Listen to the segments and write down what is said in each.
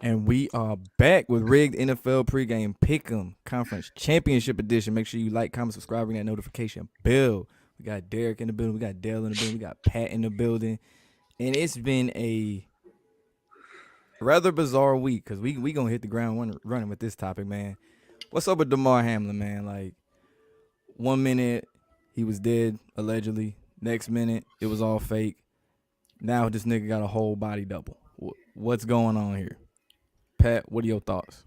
And we are back with Rigged NFL Pregame Pick'em Conference Championship Edition. Make sure you like, comment, subscribe, ring that notification bell. We got Derek in the building. We got Dale in the building. We got Pat in the building. And it's been a rather bizarre week because we going to hit the ground running with this topic, man. What's up with Damar Hamlin, man? Like, 1 minute he was dead, allegedly. Next minute, it was all fake. Now this nigga got a whole body double. What's going on here? Pat, what are your thoughts?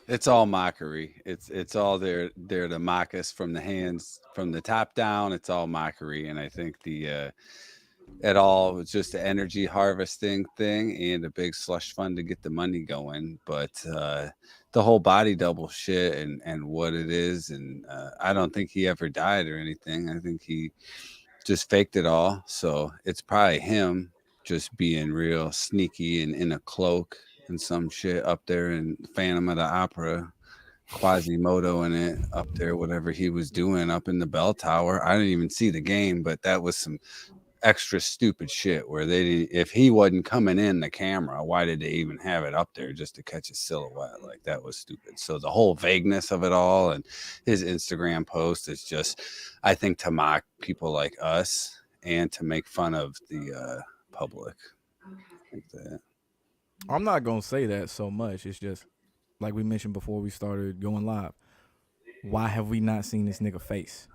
It's all mockery. It's all there to mock us from the hands, from the top down. It's all mockery, and I think it all was just an energy harvesting thing and a big slush fund to get the money going. But the whole body double shit and what it is, and I don't think he ever died or anything. I think he just faked it all. So it's probably him just being real sneaky and in a cloak and some shit up there in Phantom of the Opera, Quasimodo in it up there, whatever he was doing up in the bell tower. I didn't even see the game, but that was some extra stupid shit where if he wasn't coming in the camera, why did they even have it up there just to catch a silhouette? Like, that was stupid. So the whole vagueness of it all and his Instagram post is just, I think, to mock people like us and to make fun of the public. I think that. I'm not going to say that so much. It's just, like we mentioned before we started going live, why have we not seen this nigga face?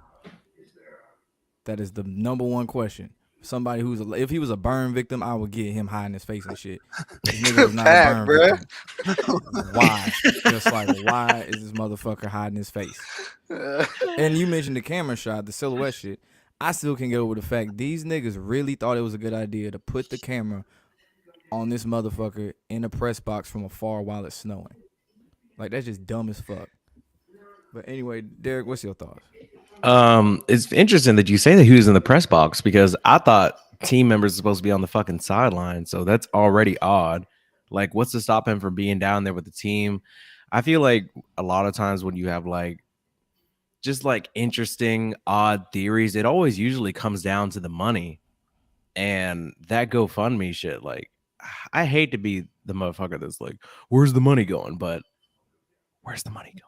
That is the number one question. Somebody if he was a burn victim, I would get him hiding his face and shit. This nigga was not a burn victim. Why? Just like, why is this motherfucker hiding his face? And you mentioned the camera shot, the silhouette shit. I still can't get over the fact these niggas really thought it was a good idea to put the camera on this motherfucker in a press box from afar while it's snowing. Like, that's just dumb as fuck. But anyway, Derek, what's your thoughts? It's interesting that you say that he was in the press box because I thought team members are supposed to be on the fucking sideline, so that's already odd. Like, what's to stop him from being down there with the team? I feel like a lot of times when you have like just like interesting, odd theories, it always usually comes down to the money and that GoFundMe shit. Like, I hate to be the motherfucker that's like, where's the money going? But where's the money going?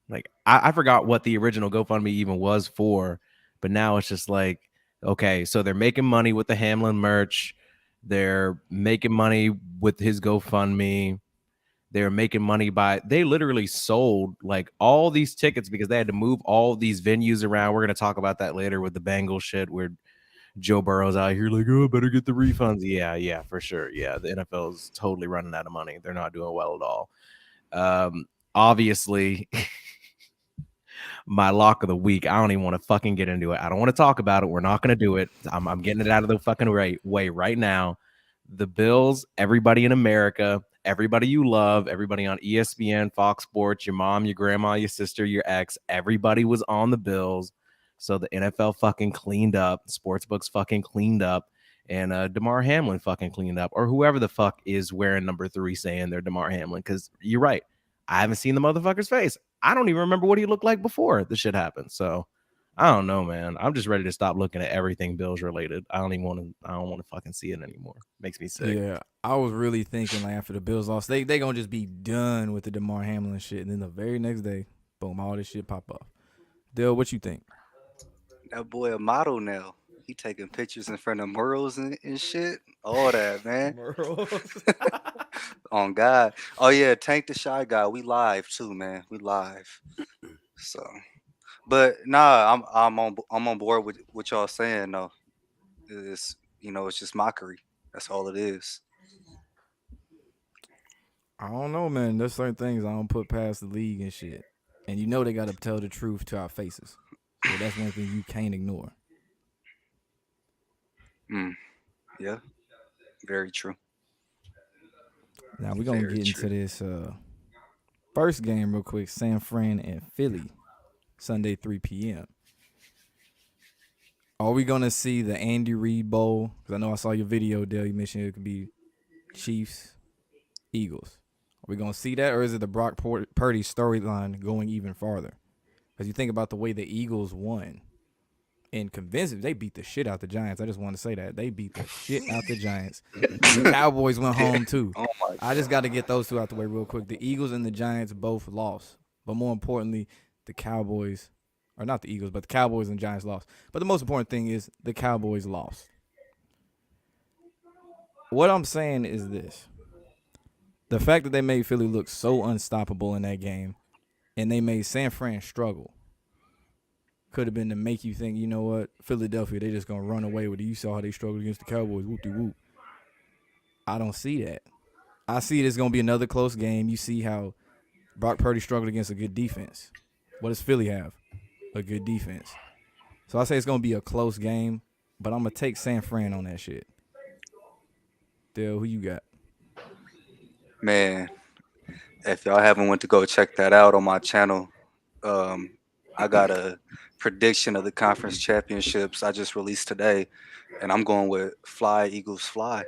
Like, I forgot what the original GoFundMe even was for, but now it's just like, okay, so they're making money with the Hamlin merch. They're making money with his GoFundMe. They're making money they literally sold like all these tickets because they had to move all these venues around. We're going to talk about that later with the Bengals shit where Joe Burrow's out here like, oh, better get the refunds. Yeah, for sure. Yeah, the NFL is totally running out of money. They're not doing well at all. Obviously, my lock of the week, I don't even want to fucking get into it. I don't want to talk about it. We're not going to do it. I'm getting it out of the fucking way right now. The Bills, everybody in America, everybody you love, everybody on ESPN, Fox Sports, your mom, your grandma, your sister, your ex, everybody was on the Bills. So the NFL fucking cleaned up, sportsbooks fucking cleaned up, and Damar Hamlin fucking cleaned up, or whoever the fuck is wearing number 3 saying they're Damar Hamlin, because you're right. I haven't seen the motherfucker's face. I don't even remember what he looked like before this shit happened. So I don't know, man. I'm just ready to stop looking at everything Bills related. I don't want to fucking see it anymore. Makes me sick. Yeah, I was really thinking like after the Bills lost, they gonna just be done with the Damar Hamlin shit, and then the very next day, boom, all this shit pop up. Dale, what you think? That boy a model now. He taking pictures in front of murals and shit. All that, man. On God. Oh yeah, Tank the Shy Guy. We live too, man. We live. So, but nah, I'm on board with what y'all saying though. It's it's just mockery. That's all it is. I don't know, man. There's certain things I don't put past the league and shit, and they gotta tell the truth to our faces. So that's one thing you can't ignore. Yeah, very true. Now we're gonna get into this first game real quick. San Fran and Philly, Sunday 3 p.m. Are we gonna see the Andy Reid Bowl? Because I know I saw your video, Dale. You mentioned it could be Chiefs, Eagles. Are we gonna see that, or is it the Brock Purdy storyline going even farther? Because you think about the way the Eagles won and convincingly, they beat the shit out the Giants. I just want to say that they beat the shit out the Giants. The Cowboys went home too. Oh my I just got to get those two out the way real quick. The Eagles and the Giants both lost, but more importantly, the Cowboys, or not the Eagles, but the Cowboys and Giants lost. But the most important thing is the Cowboys lost. What I'm saying is this: the fact that they made Philly look so unstoppable in that game, and they made San Fran struggle, could have been to make you think, you know what, Philadelphia, they just gonna run away with it. You saw how they struggled against the Cowboys. Whoop de whoop. I don't see that. I see it as gonna be another close game. You see how Brock Purdy struggled against a good defense. What does Philly have? A good defense. So I say it's gonna be a close game, but I'm gonna take San Fran on that shit. Dale, who you got? man. If y'all haven't went to go check that out on my channel, I got a prediction of the conference championships I just released today, and I'm going with Fly Eagles Fly,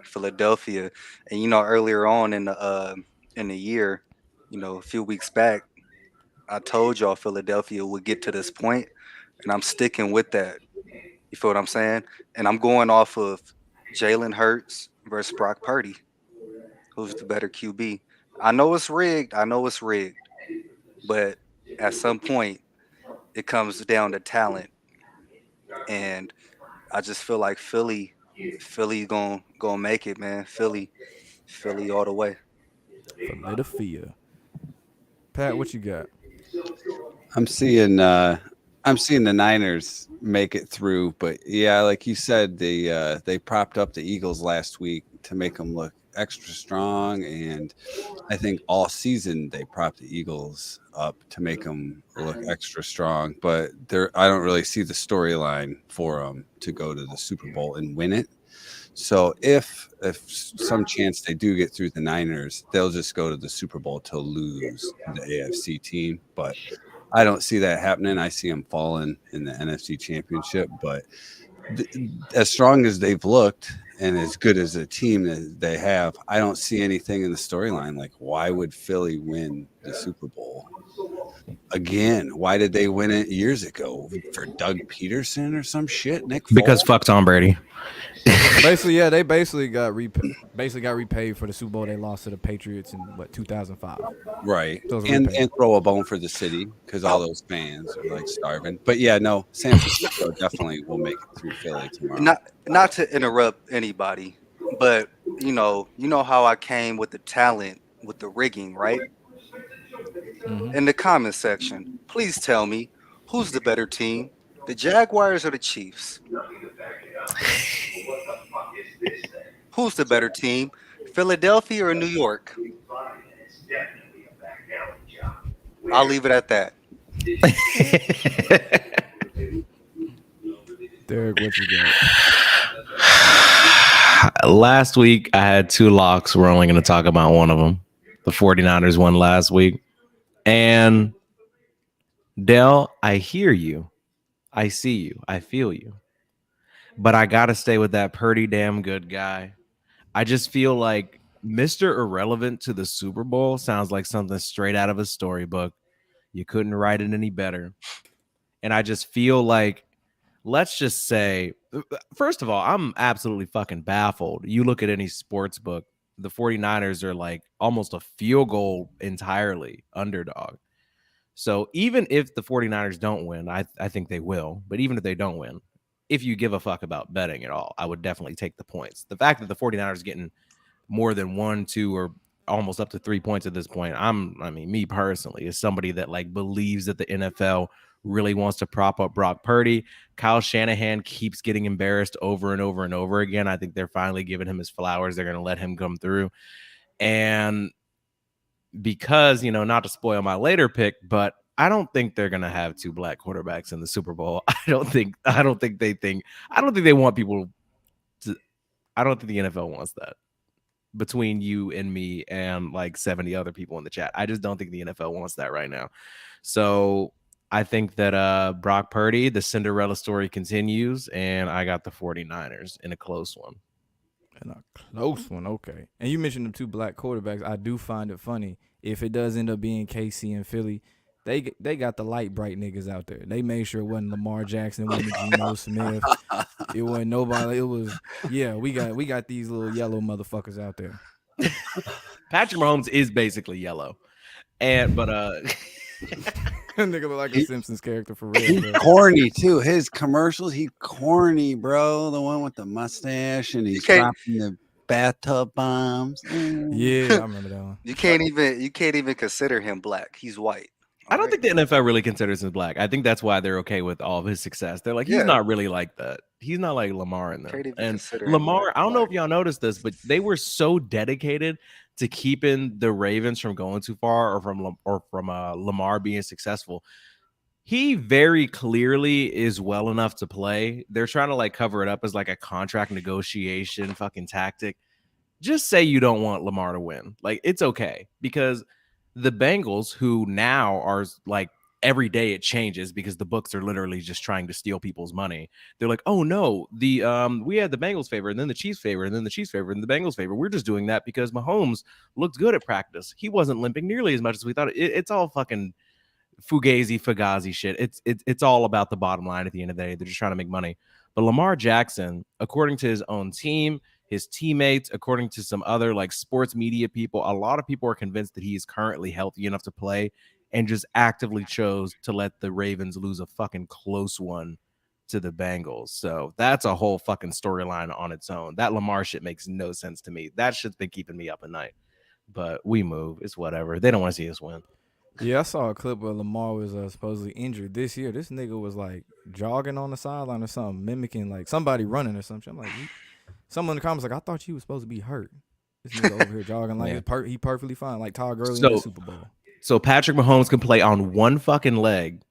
Philadelphia. And earlier on in the year, a few weeks back, I told y'all Philadelphia would get to this point, and I'm sticking with that. You feel what I'm saying? And I'm going off of Jalen Hurts versus Brock Purdy. Who's the better QB? I know it's rigged. I know it's rigged. But at some point, it comes down to talent, and I just feel like Philly gonna make it, man. Philly all the way. Philadelphia. Pat, what you got? I'm seeing the Niners make it through, but yeah, like you said, they propped up the Eagles last week to make them look extra strong, and I think all season they propped the Eagles up to make them look extra strong. But I don't really see the storyline for them to go to the Super Bowl and win it. So if some chance they do get through the Niners, they'll just go to the Super Bowl to lose the AFC team. But I don't see that happening. I see them falling in the NFC Championship. But as strong as they've looked and as good as a team that they have, I don't see anything in the storyline. Like, why would Philly win the Super Bowl again? Why did they win it years ago for Doug Peterson or some shit? Nick Foles? Because fuck Tom Brady. Basically, yeah, they basically got repaid for the Super Bowl they lost to the Patriots in 2005. Right, Those and repaid. throw a bone for the city because all those fans are like starving. But yeah, no, San Francisco definitely will make it through Philly tomorrow. Not to interrupt anybody, but you know how I came with the talent with the rigging, right? Mm-hmm. In the comment section, please tell me who's the better team, the Jaguars or the Chiefs? Who's the better team, Philadelphia or New York? I'll leave it at that. Derek, what you got? Last week, I had two locks. We're only going to talk about one of them. The 49ers won last week. And Dell, I hear you. I see you. I feel you. But I got to stay with that pretty damn good guy. I just feel like Mr. Irrelevant to the Super Bowl sounds like something straight out of a storybook. You couldn't write it any better. And I just feel like, let's just say, first of all, I'm absolutely fucking baffled. You look at any sports book, the 49ers are like almost a field goal entirely underdog. So even if the 49ers don't win, I think they will. But even if they don't win, if you give a fuck about betting at all, I would definitely take the points. The fact that the 49ers getting more than 1, 2, or almost up to 3 points at this point, me personally, is somebody that like believes that the NFL really wants to prop up Brock Purdy. Kyle Shanahan keeps getting embarrassed over and over and over again. I think they're finally giving him his flowers. They're going to let him come through. And because, not to spoil my later pick, but I don't think they're going to have two black quarterbacks in the Super Bowl. I don't think they want people to, I don't think the NFL wants that. Between you and me and like 70 other people in the chat, I just don't think the NFL wants that right now. So I think that Brock Purdy, the Cinderella story continues, and I got the 49ers in a close one. And a close one, okay. And you mentioned the two black quarterbacks. I do find it funny if it does end up being KC and Philly. They got the light bright niggas out there. They made sure it wasn't Lamar Jackson, it wasn't Geno Smith, it wasn't nobody. It was we got these little yellow motherfuckers out there. Patrick Mahomes is basically yellow, but Nigga look like a He- Simpsons character for real. He's Bro. corny too. His commercials, he corny, bro. The one with the mustache and he's can't- dropping the bathtub bombs. Yeah, I remember that one. You can't even consider him black. He's white. I don't think the NFL really considers him black. I think that's why they're okay with all of his success. They're like, he's Yeah. not really like that. He's not like Lamar in them. Can't even And consider him Lamar, black. I don't know if y'all noticed this, but they were so dedicated to keeping the Ravens from going too far or from Lamar being successful. He very clearly is well enough to play. They're trying to like cover it up as like a contract negotiation fucking tactic. Just say you don't want Lamar to win. Like, it's okay, because the Bengals, who now are like every day it changes because the books are literally just trying to steal people's money. They're like, oh no, the we had the Bengals favor and then the Chiefs favor and then the Chiefs favor and the Bengals favor. We're just doing that because Mahomes looked good at practice. He wasn't limping nearly as much as we thought. It's all fucking fugazi shit. It's all about the bottom line at the end of the day. They're just trying to make money. But Lamar Jackson, according to his own team, his teammates, according to some other like sports media people, a lot of people are convinced that he is currently healthy enough to play, and just actively chose to let the Ravens lose a fucking close one to the Bengals. So that's a whole fucking storyline on its own. That Lamar shit makes no sense to me. That shit's been keeping me up at night. But we move. It's whatever. They don't want to see us win. Yeah, I saw a clip where Lamar was supposedly injured this year. This nigga was like jogging on the sideline or something, mimicking like somebody running or something. I'm like, someone in the comments like, I thought you was supposed to be hurt. This nigga over here jogging like he perfectly fine, like Todd Gurley in the Super Bowl. So Patrick Mahomes can play on one fucking leg,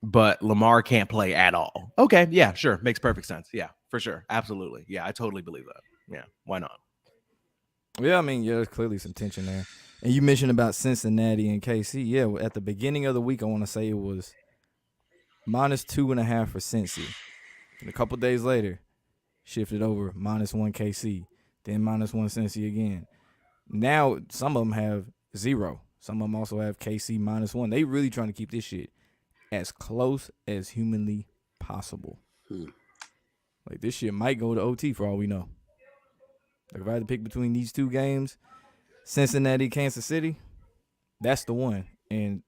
but Lamar can't play at all. Okay, yeah, sure. Makes perfect sense. Yeah, for sure. Absolutely. Yeah, I totally believe that. Yeah, why not? Yeah, I mean, there's clearly some tension there. And you mentioned about Cincinnati and KC. Yeah, at the beginning of the week, I want to say it was -2.5 for Cincy. And a couple days later, shifted over -1 KC, then -1 Cincy again. Now, some of them have 0. Some of them also have KC -1. They really trying to keep this shit as close as humanly possible. Like, this shit might go to OT for all we know. Like, if I had to pick between these two games, Cincinnati, Kansas City, that's the one. And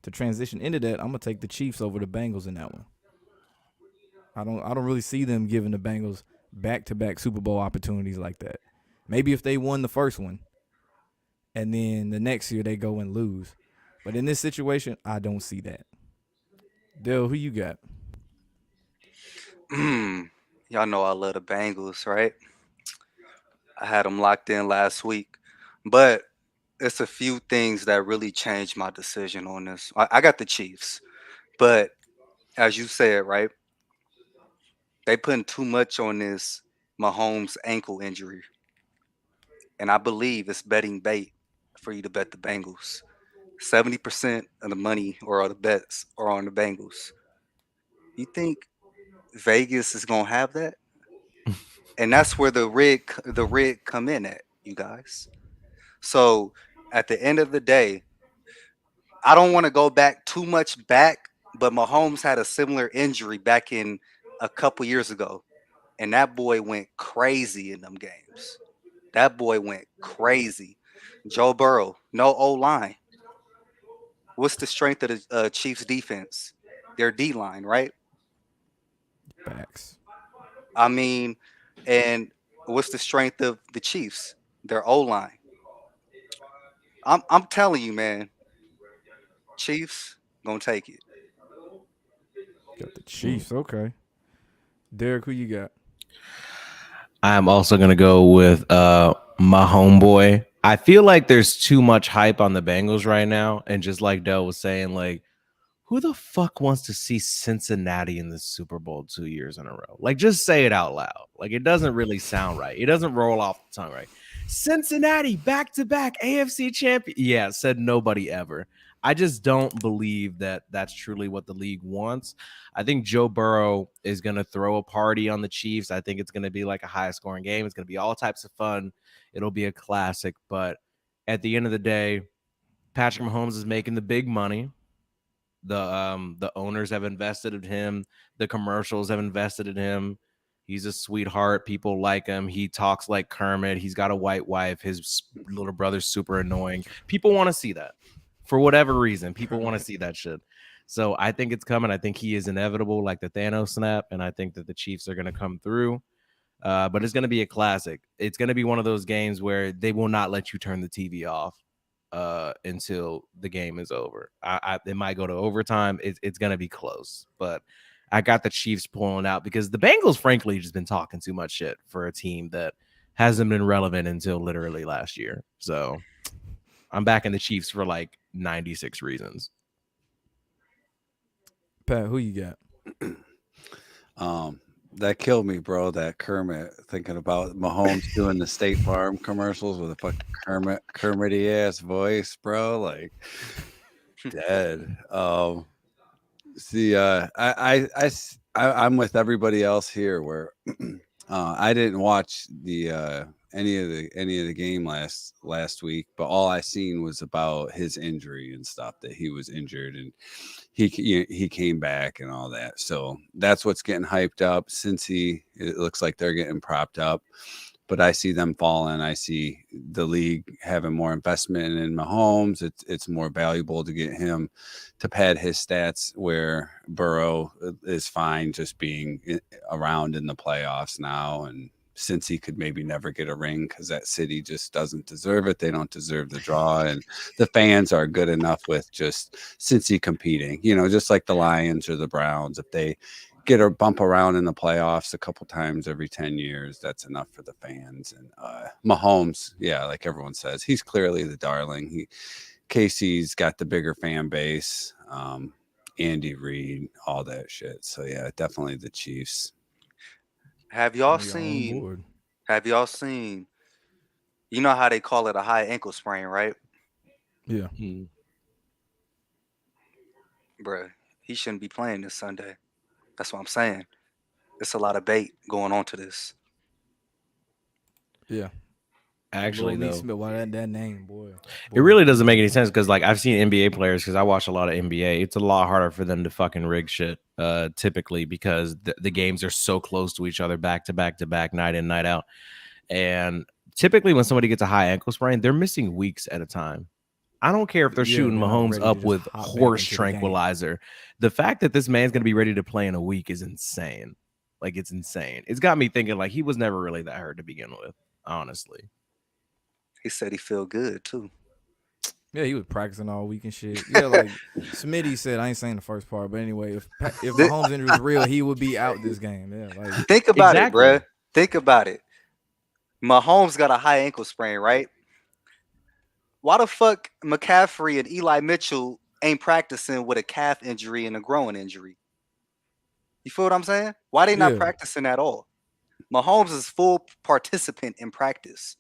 to transition into that, I'm gonna take the Chiefs over the Bengals in that one. I don't really see them giving the Bengals back-to-back Super Bowl opportunities like that. Maybe if they won the first one, and then the next year they go and lose. But in this situation, I don't see that. Dale, who you got? Y'all know I love the Bengals, right? I had them locked in last week, but it's a few things that really changed my decision on this. I got the Chiefs, but as you said, right, they putting too much on this Mahomes ankle injury, and I believe it's betting bait for you to bet the Bengals. 70% of the money or all the bets are on the Bengals. You think Vegas is gonna have that? And that's where the rig come in at, you guys. So at the end of the day, I don't want to go back too much back, but Mahomes had a similar injury back in a couple years ago, and that boy went crazy in them games. That boy went crazy. Joe Burrow, no O line. What's the strength of the Chiefs defense? Their D line, right? Facts. I mean, and what's the strength of the Chiefs? Their O line. I'm telling you, man. Chiefs gonna take it. Got the Chiefs. Okay. Derek, who you got? I'm also gonna go with my homeboy. I feel like there's too much hype on the Bengals right now, and just like Dell was saying, like, who the fuck wants to see Cincinnati in the Super Bowl 2 years in a row? Like, just say it out loud. Like, it doesn't really sound right. It doesn't roll off the tongue right. Cincinnati back to back AFC champion. Yeah, said nobody ever. I just don't believe that that's truly what the league wants. I think Joe Burrow is going to throw a party on the Chiefs. I think it's going to be like a high scoring game. It's going to be all types of fun. It'll be a classic. But at the end of the day, Patrick Mahomes is making the big money. The owners have invested in him. The commercials have invested in him. He's a sweetheart. People like him. He talks like Kermit. He's got a white wife. His little brother's super annoying. People want to see that. For whatever reason, people want to see that shit. So I think it's coming. I think he is inevitable, like the Thanos snap, and I think that the Chiefs are going to come through. But it's going to be a classic. It's going to be one of those games where they will not let you turn the TV off until the game is over. It might go to overtime. It's going to be close, but I got the Chiefs pulling out because the Bengals, frankly, just been talking too much shit for a team that hasn't been relevant until literally last year. So I'm backing the Chiefs for like 96 reasons. Pat, who you got? That killed me, bro. That Kermit, thinking about Mahomes doing the State Farm commercials with a fucking Kermity ass voice, bro. Like dead. See, I'm with everybody else here where I didn't watch the any of the game last week, but all I seen was about his injury and stuff, that he was injured and he came back and all that. So that's what's getting hyped up. Since it looks like they're getting propped up, but I see them falling. I see the league having more investment in Mahomes. It's more valuable to get him to pad his stats, where Burrow is fine just being around in the playoffs now. And since he could maybe never get a ring because that city just doesn't deserve it. They don't deserve the draw. And the fans are good enough with just Cincy competing, just like the Lions or the Browns. If they get a bump around in the playoffs a couple times every 10 years, that's enough for the fans. And Mahomes, yeah, like everyone says, he's clearly the darling. Casey's got the bigger fan base, Andy Reid, all that shit. So yeah, definitely the Chiefs. Have y'all We are on seen? board. Have y'all seen? You know how they call it a high ankle sprain, right? Yeah. Bruh, he shouldn't be playing this Sunday. That's what I'm saying. It's a lot of bait going on to this. Yeah. Actually, Lil Lee though, Smith, why that name, boy. it really doesn't make any sense because, like, I've seen NBA players, because I watch a lot of NBA. It's a lot harder for them to fucking rig shit, typically, because the games are so close to each other, back to back to back, night in, night out. And typically, when somebody gets a high ankle sprain, they're missing weeks at a time. I don't care if they're shooting they're not Mahomes ready to up just with hop back horse into the game. tranquilizer. The fact that this man's going to be ready to play in a week is insane. Like, it's insane. It's got me thinking, like, he was never really that hurt to begin with, honestly. He said he feel good too. Yeah, he was practicing all week and shit. Yeah, like Smitty said, I ain't saying the first part, but anyway, if Mahomes' injury was real, he would be out this game. Yeah, like Think about Exactly. it, bruh. Think about it. Mahomes got a high ankle sprain, right? Why the fuck McCaffrey and Eli Mitchell ain't practicing with a calf injury and a groin injury? You feel what I'm saying? Why they not Yeah. practicing at all? Mahomes is full participant in practice.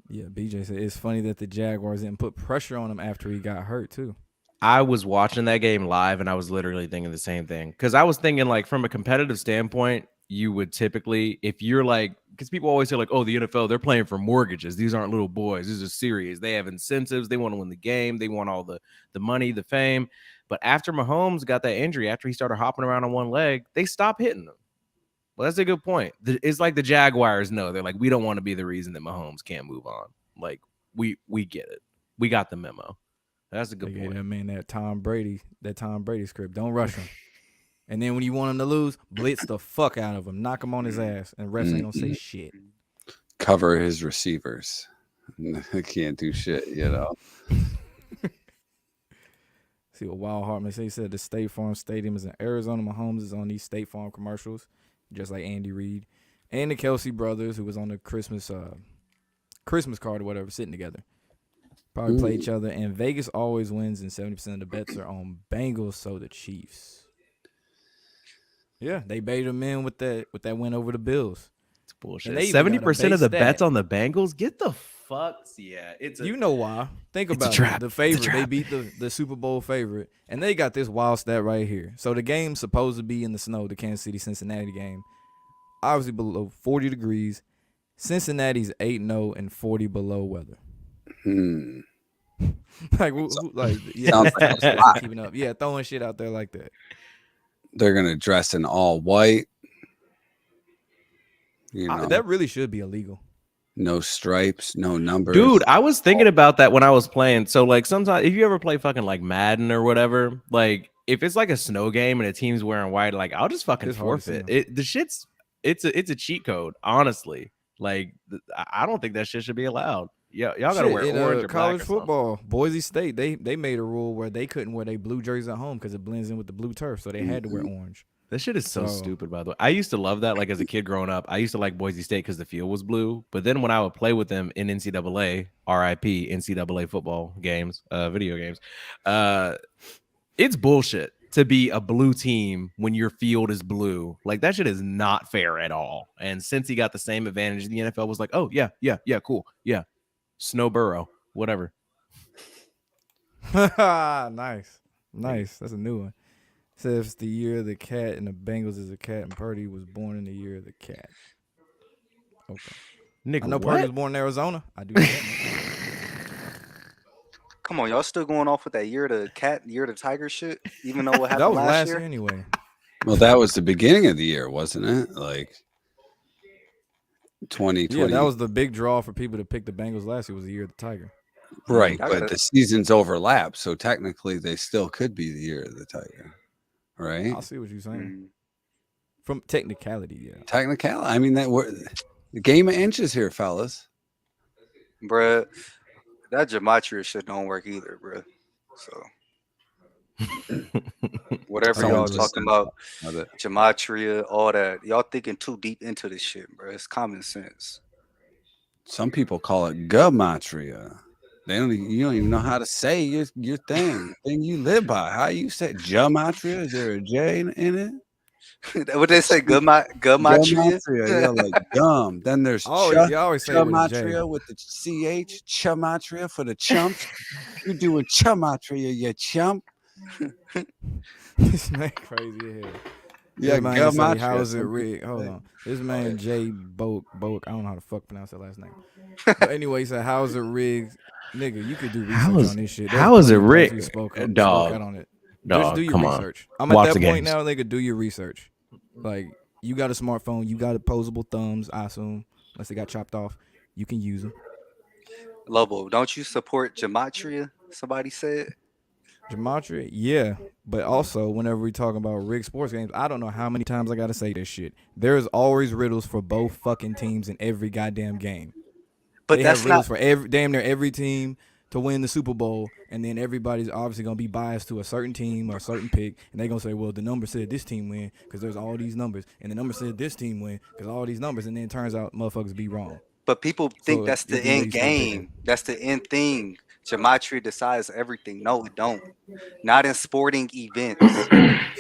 Yeah, BJ said it's funny that the Jaguars didn't put pressure on him after he got hurt too. I was watching that game live and I was literally thinking the same thing. Because I was thinking, like, from a competitive standpoint, you would typically, if you're like, because people always say, like, oh, the NFL, they're playing for mortgages. These aren't little boys. These are serious. They have incentives. They want to win the game. They want all the money, the fame. But after Mahomes got that injury, after he started hopping around on one leg, they stopped hitting him. Well, that's a good point. It's like the Jaguars know. They're like, we don't want to be the reason that Mahomes can't move on. Like, we get it. We got the memo. That's a good They gave point. that man that Tom Brady script. Don't rush him. And then when you want him to lose, blitz the fuck out of him. Knock him on his ass. And refs ain't gonna say shit. Cover his receivers. They can't do shit, See what Wild Hartman said. He said the State Farm Stadium is in Arizona. Mahomes is on these State Farm commercials, just like Andy Reid. And the Kelsey brothers, who was on the Christmas card or whatever, sitting together. Probably play each other. And Vegas always wins, and 70% of the bets are on Bengals, so the Chiefs. Yeah, they baited them in with that win over the Bills. It's bullshit. And they even got a 70% of base the stat. bets on the Bengals? Get the fuck? Yeah, it's a You know why? Think It's a about trap. it. The It's a favorite, they trap. beat the Super Bowl favorite, and they got this wild stat right here. So the game's supposed to be in the snow, the Kansas City Cincinnati game, obviously below 40 degrees. Cincinnati's 8-0 and 40 below weather. Like, yeah, Sounds this like top a stuff lot. ain't keeping up. Yeah, throwing shit out there like that. They're gonna dress in all white. You know, That really should be illegal. no stripes, no numbers. Dude, I was thinking about that when I was playing. So like sometimes if you ever play fucking like Madden or whatever, like if it's like a snow game and a team's wearing white, like I'll just fucking It's hard to see forfeit. 'em. It's a cheat code, honestly. Like I don't think that shit should be allowed. Yeah, y'all gotta Shit, wear in orange or college black or something. football, Boise State, they made a rule where they couldn't wear their blue jerseys at home because it blends in with the blue turf, so they had to wear orange. That shit is so So- stupid, by the way. I used to love that. Like as a kid growing up, I used to like Boise State because the field was blue. But then when I would play with them in NCAA, RIP, NCAA football games, video games, it's bullshit to be a blue team when your field is blue. Like that shit is not fair at all. And since he got the same advantage, the NFL was like, oh yeah, cool, yeah, Snowboro, whatever. Nice. That's a new one. Says the year of the cat and the Bengals is a cat, and Purdy was born in the year of the cat. Okay. Nigga, I know what? Purdy was born in Arizona. I do that. Come on, y'all still going off with that year of the cat, year of the tiger shit? Even though what That happened was last year? anyway. Well, that was the beginning of the year, wasn't it? Like 2020. Yeah, that was the big draw for people to pick the Bengals last year was the year of the Tiger. right, I but gotta- the seasons overlap, so technically they still could be the year of the tiger, right? I see what you're saying. Mm. From technicality, yeah. Technicality. I mean, the game of inches here, fellas. Bruh, that gematria shit don't work either, bruh. So whatever Someone y'all just talking said about, Love it. gematria, all that, y'all thinking too deep into this shit, bruh. It's common sense. Some people call it gematria. You don't even know how to say your thing you live by. How you say gematria? Is there a J in it? What they say, gematria? Gematria, yeah, like gum. Then there's You always say it with a J. gematria with the CH, gematria for the chumps. You're doing gematria, you chump. This man crazy as hell. Yeah, This man say, gematria. how is it Some rigged? people Hold say. on. This man Jay Boak, I don't know how to fuck pronounce that last name. But anyway, he said, how is it rigged? Nigga, you could do research on this shit. There's how is it plenty of players who rigged? spoke Dog. out on it. Just Dog, do your come on. research. I'm Watch at the that point games. now, nigga, do your research. Like, you got a smartphone, you got opposable thumbs, I assume, unless they got chopped off. You can use them. Lobo, don't you support gematria? Somebody said. Gematria, yeah. But also, whenever we talk about rigged sports games, I don't know how many times I gotta say this shit. There's always riddles for both fucking teams in every goddamn game. But They that's have riddles not. for damn near every team to win the Super Bowl, and then everybody's obviously gonna be biased to a certain team or a certain pick, and they're gonna say, well, the number said this team win because there's all these numbers, and the number said this team win because all these numbers, and then it turns out motherfuckers be wrong. But people think So that's it'd the be where end you start picking. game. That's the end thing. Gematria decides everything. No, it don't. Not in sporting events.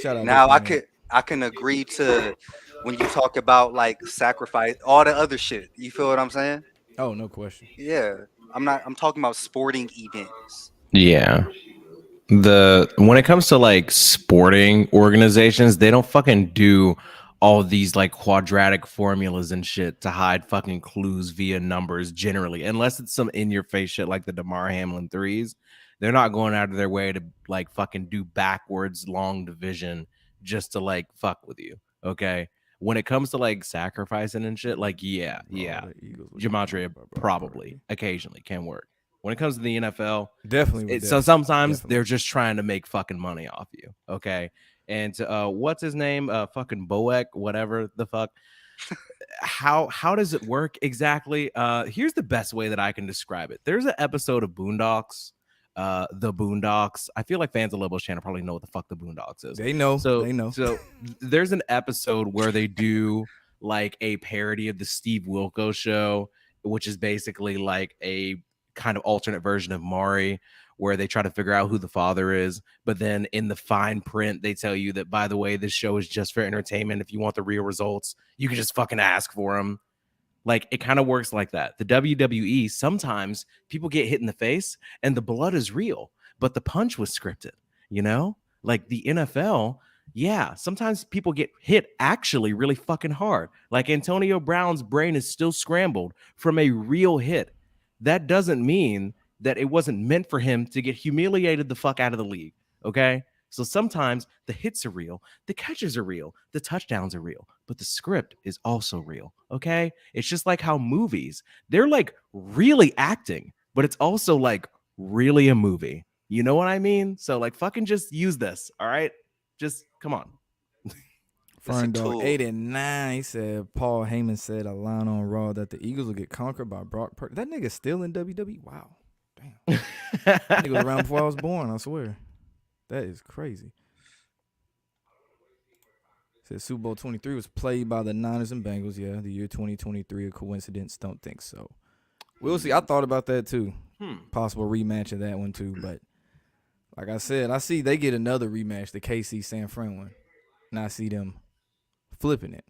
Shout out Now Dopamine. I can agree to when you talk about like sacrifice, all the other shit. You feel what I'm saying? Oh, no question. Yeah. I'm talking about sporting events. Yeah. When it comes to like sporting organizations, they don't fucking do all these like quadratic formulas and shit to hide fucking clues via numbers generally, unless it's some in your face shit like the DeMar Hamlin threes. They're not going out of their way to like fucking do backwards long division just to like fuck with you. Okay. When it comes to like sacrificing and shit, like yeah, Bro, the Eagles would- gematria bro, probably occasionally can work. When it comes to the NFL, Definitely. so sometimes definitely. they're just trying to make fucking money off you. Okay. And what's his name? Fucking Boeck, whatever the fuck. How does it work exactly? Here's the best way that I can describe it. There's an episode of Boondocks, the Boondocks. I feel like fans of Lobo's channel probably know what the fuck the Boondocks is. They know. So they know. So there's an episode where they do like a parody of the Steve Wilkos show, which is basically like a kind of alternate version of Maury, where they try to figure out who the father is, but then in the fine print they tell you that, by the way, this show is just for entertainment. If you want the real results, you can just fucking ask for them. Like it kind of works like that. The WWE, sometimes people get hit in the face and the blood is real, but the punch was scripted, you know? Like the NFL, yeah, sometimes people get hit actually really fucking hard. Like Antonio Brown's brain is still scrambled from a real hit. That doesn't mean that it wasn't meant for him to get humiliated the fuck out of the league, okay? So sometimes the hits are real, the catches are real, the touchdowns are real, but the script is also real. Okay. It's just like how movies, they're like really acting, but it's also like really a movie. You know what I mean? So like fucking just use this. All right. Just come on. It's Fern a Dog tool. 89. He said Paul Heyman said a line on Raw that the Eagles will get conquered by Brock Purdy. That nigga still in WWE. Wow, damn. That nigga was around before I was born. I swear. That is crazy. Said Super Bowl 23 was played by the Niners and Bengals. Yeah, the year 2023. A coincidence? Don't think so. We'll see. I thought about that too. Possible rematch of that one too. But like I said, I see they get another rematch, the KC San Fran one. And I see them flipping it.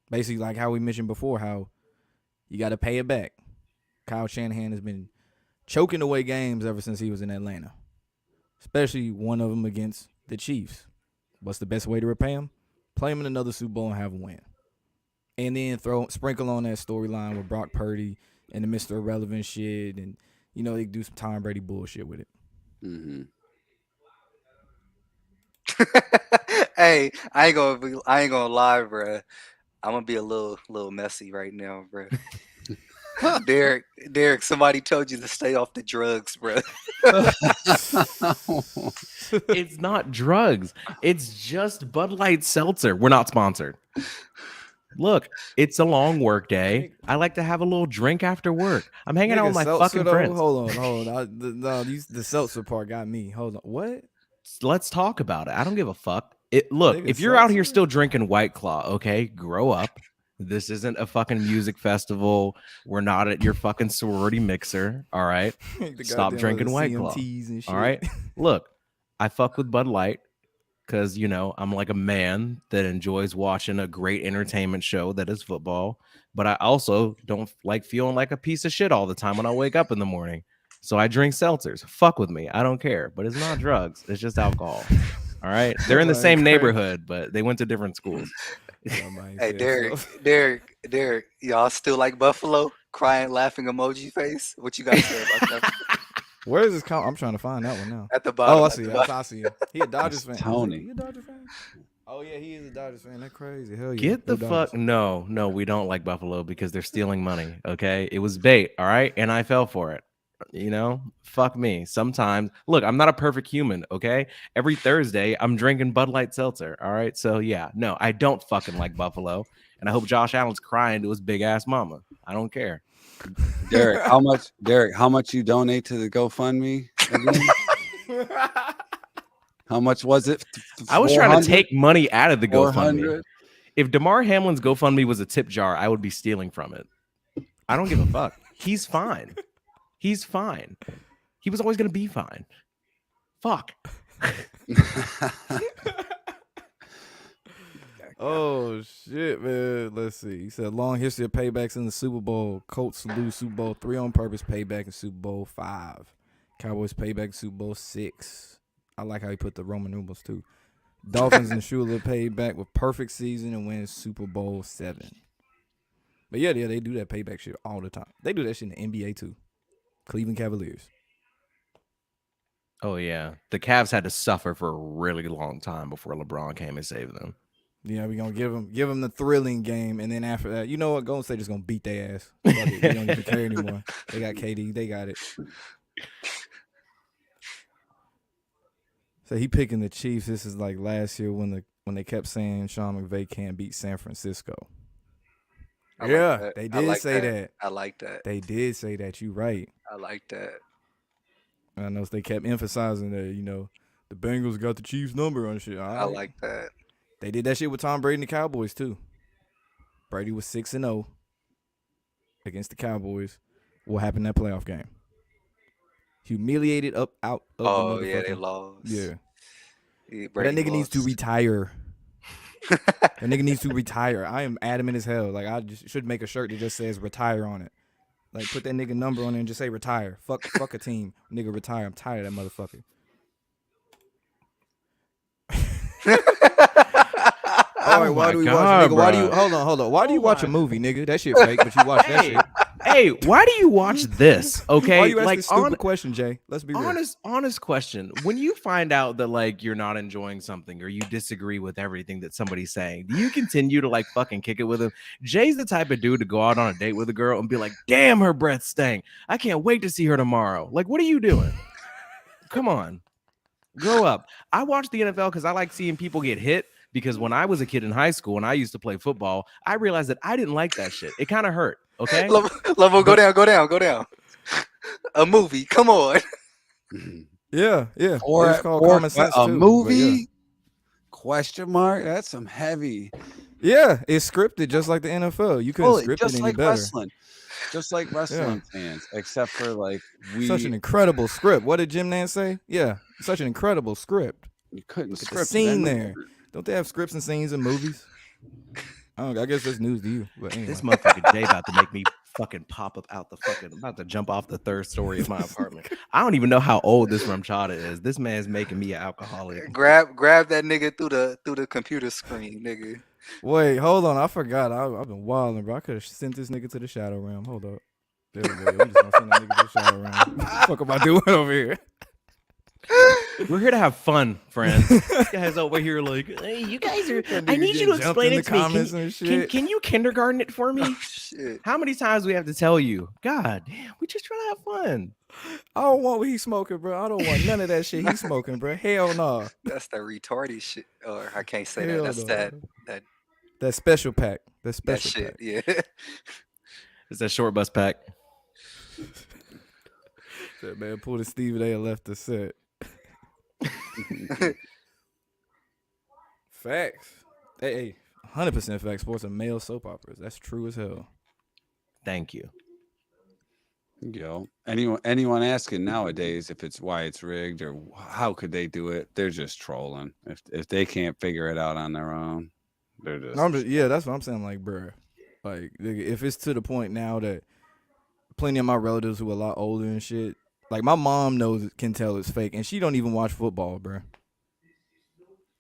Basically like how we mentioned before, how you got to pay it back. Kyle Shanahan has been choking away games ever since he was in Atlanta. Especially one of them against the Chiefs. What's the best way to repay him? Play him in another Super Bowl and have a win. And then sprinkle on that storyline with Brock Purdy and the Mr. Irrelevant shit. And, you know, they do some Tom Brady bullshit with it. Mm-hmm. Hey, I ain't gonna lie, bro. I'm gonna be a little messy right now, bro. Derek, somebody told you to stay off the drugs, bro. It's not drugs. It's just Bud Light Seltzer. We're not sponsored. Look, it's a long work day. I like to have a little drink after work. I'm hanging out with my fucking friends. Hold on. The seltzer part got me. Hold on. What? Let's talk about it. I don't give a fuck. Look, Nigga, if you're out here seltzer? still drinking White Claw, okay, grow up. This isn't a fucking music festival. We're not at your fucking sorority mixer. All right. The Stop goddamn drinking other White Claw. CMTs and shit. All right. Look, I fuck with Bud Light because, you know, I'm like a man that enjoys watching a great entertainment show that is football. But I also don't like feeling like a piece of shit all the time when I wake up in the morning. So I drink seltzers. Fuck with me. I don't care. But it's not drugs. It's just alcohol. All right. They're in the same neighborhood, but they went to different schools. Hey, Derek, y'all still like Buffalo? Crying, laughing emoji face? What you got to say about that? Where is this I'm trying to find that one now. At the bottom. Oh, I see it. I see it. He a Dodgers fan. Tony. He a Dodgers fan? Oh, yeah, he is a Dodgers fan. That's crazy. Hell yeah. Get the fuck. No, we don't like Buffalo because they're stealing money. Okay. It was bait. All right. And I fell for it. You know, fuck me. Sometimes, look, I'm not a perfect human. Okay. Every Thursday, I'm drinking Bud Light Seltzer. All right. So, yeah, no, I don't fucking like Buffalo. And I hope Josh Allen's crying to his big ass mama. I don't care. Derek, how much you donate to the GoFundMe again? How much was it? I was trying to take money out of the 400? GoFundMe. If DeMar Hamlin's GoFundMe was a tip jar, I would be stealing from it. I don't give a fuck. He's fine. He's fine. He was always going to be fine. Fuck. Oh, shit, man. Let's see. He said, long history of paybacks in the Super Bowl. Colts lose Super Bowl 3 on purpose, payback in Super Bowl 5. Cowboys payback in Super Bowl 6. I like how he put the Roman numerals, too. Dolphins and Shula payback with perfect season and win Super Bowl 7. But, yeah, they do that payback shit all the time. They do that shit in the NBA, too. Cleveland Cavaliers. Oh, yeah. The Cavs had to suffer for a really long time before LeBron came and saved them. Yeah, we're going to give them the thrilling game, and then after that, you know what? Golden State is going to beat their ass. Fuck it. We don't even care anymore. They got KD. They got it. So he picking the Chiefs. This is like last year when they kept saying Sean McVay can't beat San Francisco. They did say that. I like that. They did say that. You right. I like that. I know they kept emphasizing that, you know, the Bengals got the Chiefs number on shit. I like that. They did that shit with Tom Brady and the Cowboys, too. Brady was 6-0 against the Cowboys. What happened in that playoff game? Humiliated out of the motherfucking. Yeah, they lost. Yeah. Yeah, But that nigga needs to retire. That nigga needs to retire. I am adamant as hell. Like I just should make a shirt that just says retire on it. Like put that nigga number on it and just say retire. Fuck a team. Nigga retire. I'm tired of that motherfucker. All right, why do we watch? Nigga, why do you hold on? Why do you watch a movie, nigga? That shit fake, but you watch that shit. Hey, why do you watch this? Okay, Why you ask like this stupid question, Jay? Let's be real. honest question. When you find out that like you're not enjoying something or you disagree with everything that somebody's saying, do you continue to like fucking kick it with him? Jay's the type of dude to go out on a date with a girl and be like, "Damn, her breath stank. I can't wait to see her tomorrow." Like, what are you doing? Come on, grow up. I watch the NFL because I like seeing people get hit. Because when I was a kid in high school and I used to play football, I realized that I didn't like that shit. It kind of hurt. Okay. Level, go down. A movie. Come on. Yeah. Or, It's called Common Sense a too, movie? Question mark? That's some heavy. Yeah, it's scripted just like the NFL. You couldn't script it just any like better. wrestling. Just like wrestling fans, except for like Such an incredible script. What did Jim Nance say? Yeah, such an incredible script. you couldn't Look at the script scene it. there. Don't they have scripts and scenes in movies? I guess that's news to you. But anyway. This motherfucking Jay about to make me fucking pop up out the fucking. I'm about to jump off the third story of my apartment. I don't even know how old this Ramchada is. This man's making me an alcoholic. Grab that nigga through the computer screen, nigga. Wait, hold on. I forgot. I've been wilding, bro. I could have sent this nigga to the shadow realm. Hold up. There we go. I'm just gonna send that nigga to the shadow realm. What the fuck am I doing over here? We're here to have fun, friends. This guy's over here like, hey, you guys are. I need you to explain it to me. Can you kindergarten it for me? Oh, shit. How many times do we have to tell you? God damn, we just trying to have fun. I don't want what he's smoking, bro. I don't want none of that shit he's smoking, bro. Hell no. That's that retarded shit. Or I can't say Hell that. That's no. That special pack. That that special shit. pack. Yeah. It's that short bus pack. That man pulled a Stephen A and left the set. Facts. Hey, 100% facts. Sports are male soap operas. That's true as hell. Thank you. Yo, anyone asking nowadays if it's why it's rigged or how could they do it? They're just trolling. If they can't figure it out on their own, they're just. Yeah, that's what I'm saying. Like, bruh, like if it's to the point now that plenty of my relatives who are a lot older and shit, like my mom can tell it's fake, and she don't even watch football, bruh.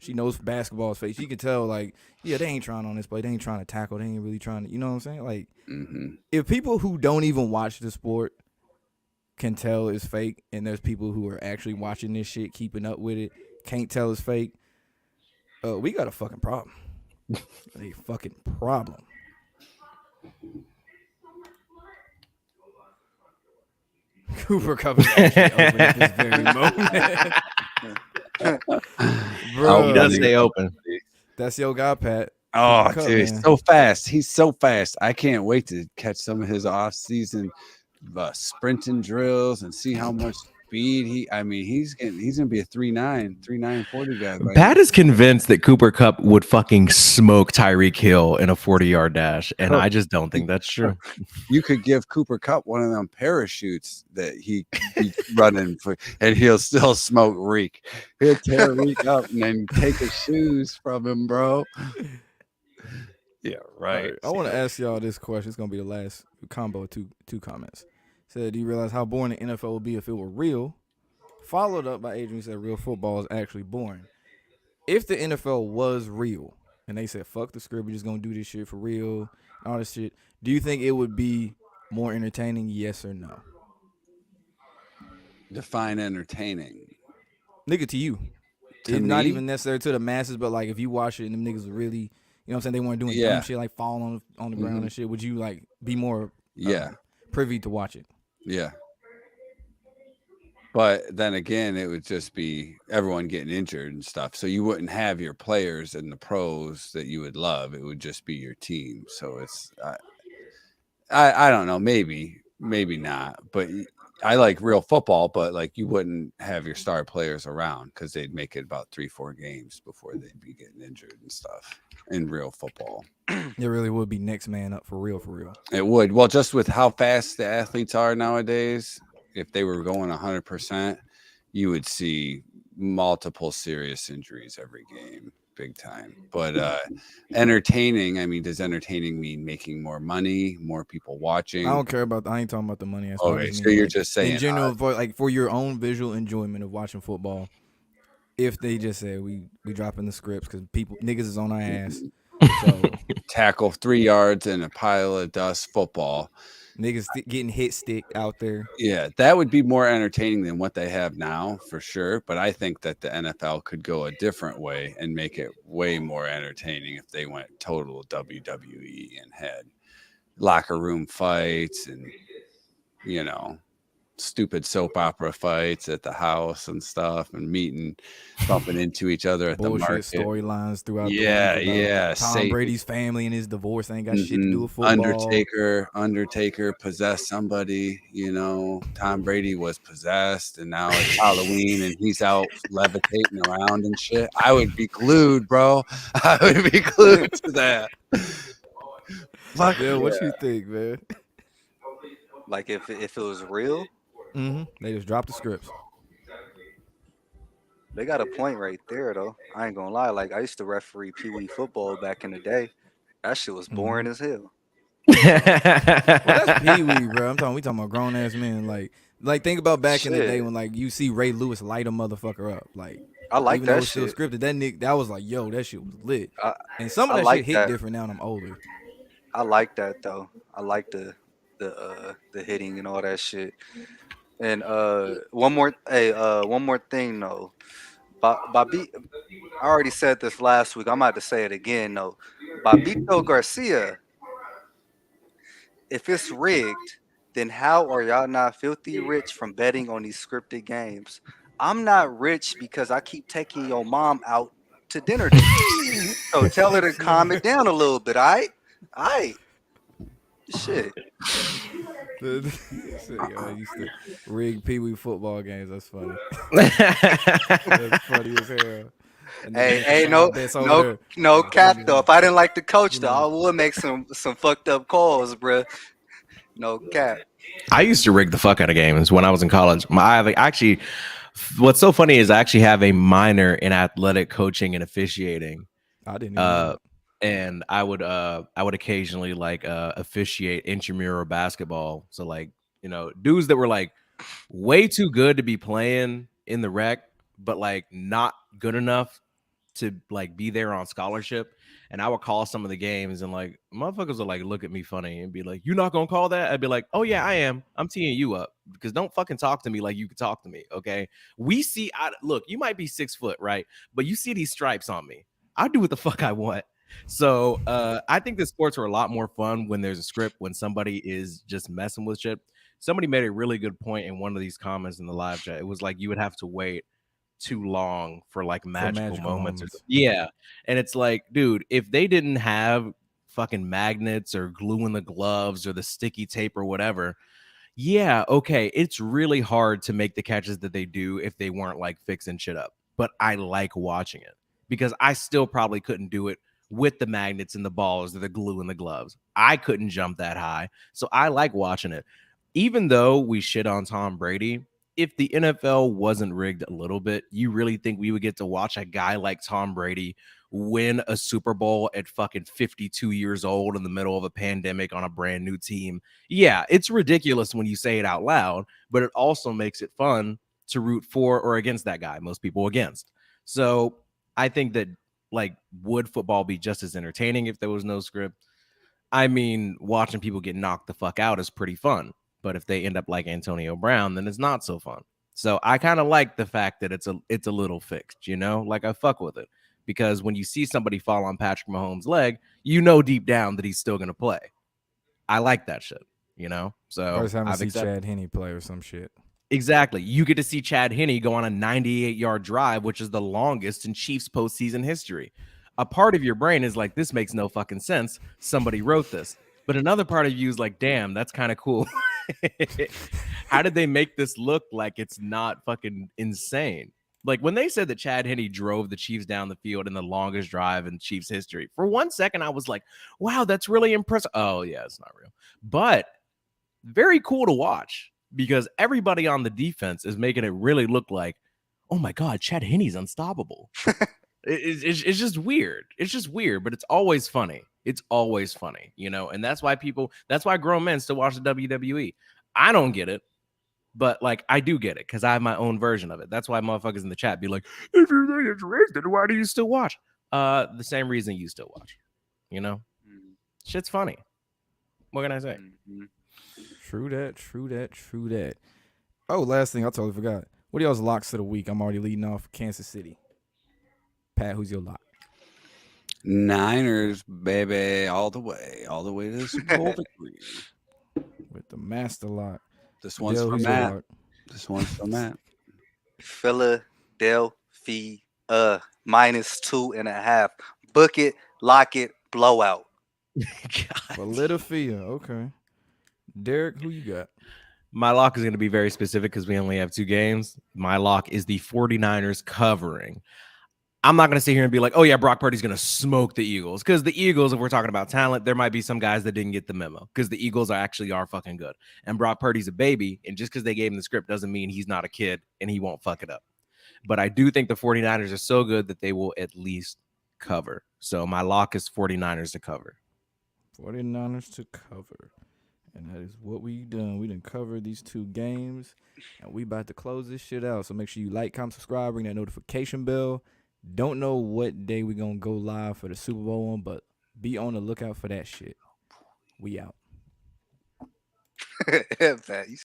She knows basketball is fake. She can tell, like, yeah, they ain't trying on this play. They ain't trying to tackle. They ain't really trying to, you know what I'm saying? Like, if people who don't even watch the sport can tell it's fake, and there's people who are actually watching this shit, keeping up with it, can't tell it's fake, we got a fucking problem. A fucking problem. Cooper Cup is actually open at this very moment. Bro, He does stay open. that's your guy, Pat. Oh, Cooper Kupp, dude, he's man. so fast. He's so fast. I can't wait to catch some of his off-season sprinting drills and see how much speed he's gonna be a 3.9 40 guy. Right? Pat is convinced that Cooper Kupp would fucking smoke Tyreek Hill in a 40-yard dash, and I just don't think that's true. You could give Cooper Kupp one of them parachutes that he running for, and he'll still smoke Reek. He'll tear Reek up and then take his shoes from him, bro. Yeah, right. I want to ask y'all this question. It's gonna be the last combo of two comments. Said, do you realize how boring the NFL would be if it were real? Followed up by Adrian, said real football is actually boring. If the NFL was real and they said fuck the script, we're just gonna do this shit for real, all this shit, do you think it would be more entertaining? Yes or no? Define entertaining. Nigga, to you. To It's not me? even necessary to the masses, but like if you watch it and them niggas really, you know what I'm saying, they weren't doing Yeah. dumb shit like fall on the ground and shit, would you like be more Yeah. privy to watch it? Yeah. But then again, it would just be everyone getting injured and stuff. So you wouldn't have your players and the pros that you would love. It would just be your team. So it's, I don't know, maybe not. But I like real football, but like you wouldn't have your star players around because they'd make it about 3-4 games before they'd be getting injured and stuff in real football. It really would be next man up for real, for real. It would. Well, just with how fast the athletes are nowadays, if they were going 100%, you would see multiple serious injuries every game big time. But entertaining, I mean, does entertaining mean making more money, more people watching? I don't care about. I ain't talking about the money aspect. Okay, I just so mean, you're like, just saying in general, for your own visual enjoyment of watching football. If they just said we dropping the scripts because niggas is on our ass, so tackle 3 yards in a pile of dust football. niggas getting hit stick out there. Yeah, that would be more entertaining than what they have now for sure. But I think that the NFL could go a different way and make it way more entertaining if they went total WWE and had locker room fights and, you know, stupid soap opera fights at the house and stuff and bumping into each other at Bullshit the market. Storylines throughout Yeah, the week. yeah. Tom Brady's family and his divorce ain't got shit to do with football. Undertaker possessed somebody, you know. Tom Brady was possessed and now it's Halloween and he's out levitating around and shit. I would be glued, bro. I would be glued to that. Fuck yeah, what you think, man? Like if it was real, They just dropped the scripts. they got a point right there though. I ain't gonna lie. Like I used to referee Pee Wee football back in the day. That shit was boring as hell. Well, that's Pee Wee, bro. We talking about grown ass men. Like think about back in the day when like you see Ray Lewis light a motherfucker up. Like I like even that though it's still shit. scripted, that was like, yo, that shit was lit. And some of I that like shit hit that. different now. And I'm older. I like that though. I like the hitting and all that shit. And one more thing though. Bobby, I already said this last week. I'm about to say it again though. Babito Garcia, if it's rigged, then how are y'all not filthy rich from betting on these scripted games? I'm not rich because I keep taking your mom out to dinner dates. So tell her to calm it down a little bit, all right? All right. Shit. Yo, I used to rig Pee Wee football games. That's funny. That's funny as hell. Hey, no cap though. If I didn't like the coach though, I would make some fucked up calls, bro. No cap. I used to rig the fuck out of games when I was in college. What's so funny is I actually have a minor in athletic coaching and officiating. I didn't even know that. And I would occasionally like officiate intramural basketball. So like, you know, dudes that were like way too good to be playing in the rec, but like not good enough to like be there on scholarship. And I would call some of the games and like motherfuckers would like look at me funny and be like, "You're not gonna call that?" I'd be like, "Oh yeah, I am. I'm teeing you up because don't fucking talk to me like you could talk to me." Okay. Look, you might be 6 foot, right? But you see these stripes on me. I do what the fuck I want. So I think the sports are a lot more fun when there's a script, when somebody is just messing with shit. Somebody made a really good point in one of these comments in the live chat. It was like you would have to wait too long for like magical moments. Yeah. And it's like, dude, if they didn't have fucking magnets or glue in the gloves or the sticky tape or whatever, yeah, okay, it's really hard to make the catches that they do if they weren't like fixing shit up. But I like watching it because I still probably couldn't do it with the magnets and the balls or the glue and the gloves. I couldn't jump that high. So I like watching it. Even though we shit on Tom Brady, if the NFL wasn't rigged a little bit, you really think we would get to watch a guy like Tom Brady win a Super Bowl at fucking 52 years old in the middle of a pandemic on a brand new team? Yeah, it's ridiculous when you say it out loud, but it also makes it fun to root for or against that guy. Most people against. So I think that, like, would football be just as entertaining if there was no script? I mean, watching people get knocked the fuck out is pretty fun. But if they end up like Antonio Brown, then it's not so fun. So I kind of like the fact that it's a little fixed, you know? Like I fuck with it. Because when you see somebody fall on Patrick Mahomes' leg, you know deep down that he's still gonna play. I like that shit, you know? So First time to see Chad Henne play or some shit. Exactly. You get to see Chad Henne go on a 98-yard drive, which is the longest in Chiefs postseason history. A part of your brain is like, this makes no fucking sense. Somebody wrote this. But another part of you is like, damn, that's kind of cool. How did they make this look like it's not fucking insane? Like when they said that Chad Henne drove the Chiefs down the field in the longest drive in Chiefs history, for 1 second I was like, wow, that's really impressive. Oh yeah, it's not real. But very cool to watch because everybody on the defense is making it really look like, oh my God, Chad Henne's unstoppable. It's just weird. It's just weird, but it's always funny. It's always funny, and that's why grown men still watch the WWE. I don't get it, but like I do get it because I have my own version of it. That's why motherfuckers in the chat be like, if you think it's racist, why do you still watch? The same reason you still watch. Shit's funny. What can I say? True that. Oh, last thing I totally forgot. What are y'all's locks of the week? I'm already leading off Kansas City. Pat, who's your lock? Niners, baby, all the way to the Super Bowl victory. With the master lock. This one's Dale, for who's your Matt. lock? This one's for Matt. Philadelphia, -2.5. Book it, lock it, blowout. Philadelphia. Okay. Derek, who you got? My lock is going to be very specific because we only have 2 games. My lock is the 49ers covering. I'm not going to sit here and be like, oh, yeah, Brock Purdy's going to smoke the Eagles. Because the Eagles, if we're talking about talent, there might be some guys that didn't get the memo. Because the Eagles are fucking good. And Brock Purdy's a baby. And just because they gave him the script doesn't mean he's not a kid and he won't fuck it up. But I do think the 49ers are so good that they will at least cover. So my lock is 49ers to cover. 49ers to cover. And that is what we done. We done covered these 2 games. And we about to close this shit out. So make sure you like, comment, subscribe, ring that notification bell. Don't know what day we gonna go live for the Super Bowl one, but be on the lookout for that shit. We out. Pat, you